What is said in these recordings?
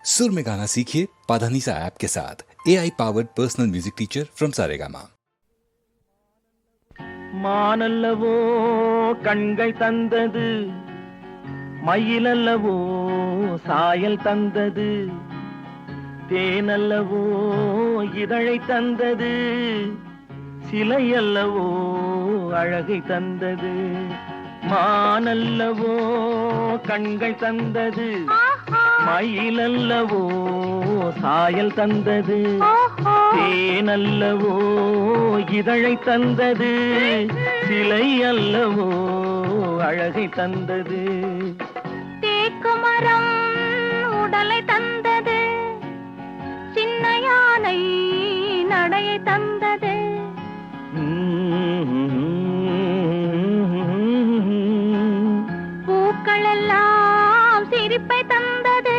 सुर में गाना सीखिए पाधानीसा ऐप के साथ। AI powered personal music teacher from Saregama. மானல்லவோ கண்கள் தந்தது, மயிலல்லவோ சாயல் தந்தது, தேனல்லவோ இதழை தந்தது, சிலையல்லவோ அழகை தந்தது. மானல்லவோ கண்கள் தந்தது, மயிலல்லவோ சாயல் தந்தது, தேனல்லவோ இதழை தந்தது, சிலை அல்லவோ அழகை தந்தது. தேக்குமரம் உடலை தந்தது, சின்ன யானை நடையை தந்தது. பூக்கள் எல்லாம் சிரிப்பை தந்தது,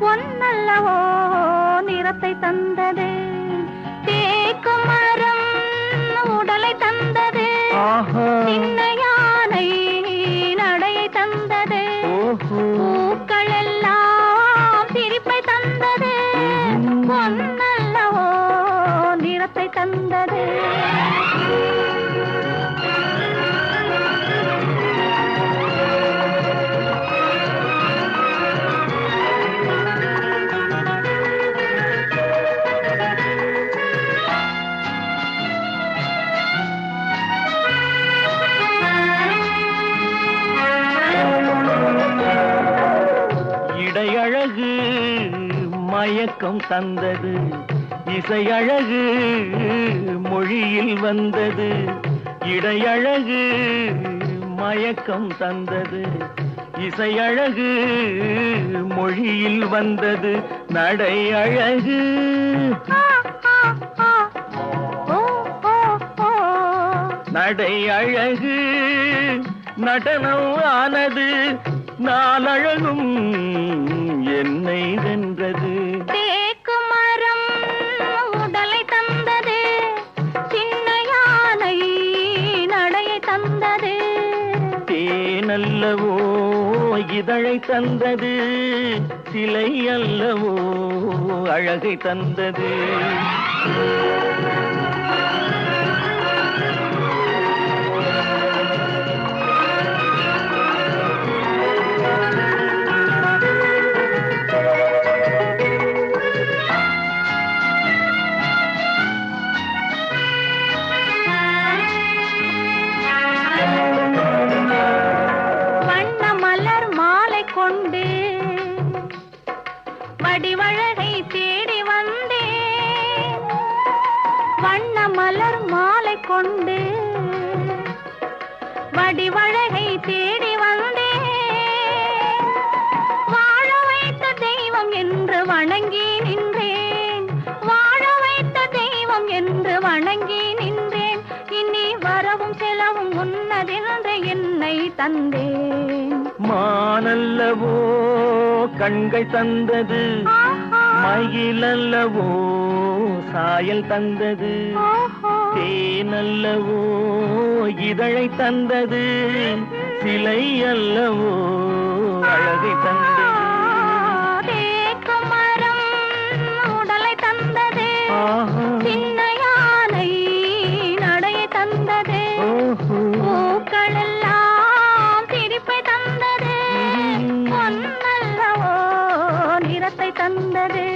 பொன்னல்லவோ நிறத்தை தந்தது. தேக்குமரம் உடலை தந்தது, சின்ன யானை நடையை தந்தது. பூக்கள் எல்லாம் சிரிப்பை தந்தது, பொன்னல்லவோ நிறத்தை தந்தது. இடையழகு மயக்கம் தந்தது, இசையழகு மொழியில் வந்தது. இடையழகு மயக்கம் தந்தது, இசையழகு மொழியில் வந்தது. நடை அழகு நடை அழகு நடனம் ஆனது, நாளழகும் என்னை வென்றது. தேக்குமரம் உடலை தந்தது, சின்ன யானை நடையை தந்தது. தேனல்லவோ இதழை தந்தது, சிலை அல்லவோ அழகை தந்தது. கொண்டு வடிவழகை தேடி வந்தேன், வண்ண மலர் மாலை கொண்டு வடிவழகை தேடி வந்தேன். வாழ வைத்த தெய்வம் என்று வணங்கி நின்றேன், வாழ வைத்த தெய்வம் என்று வணங்கி நின்றேன். இனி வரவும் செலவும் உன்னதென்று என்னை தந்தேன். மானல்லவோ கண்கள் தந்தது, மயிலல்லவோ சாயல் தந்தது, தேனல்லவோ இதழை தந்தது, சிலை அல்லவோ அழகை தந்தது. தேக்குமரம் உடலை தந்தது, சின்ன யானை நடையை தந்தது. பூக்கள் எல்லாம் சிரிப்பை தந்தது, பொன்னல்லவோ நிறத்தை தந்தது.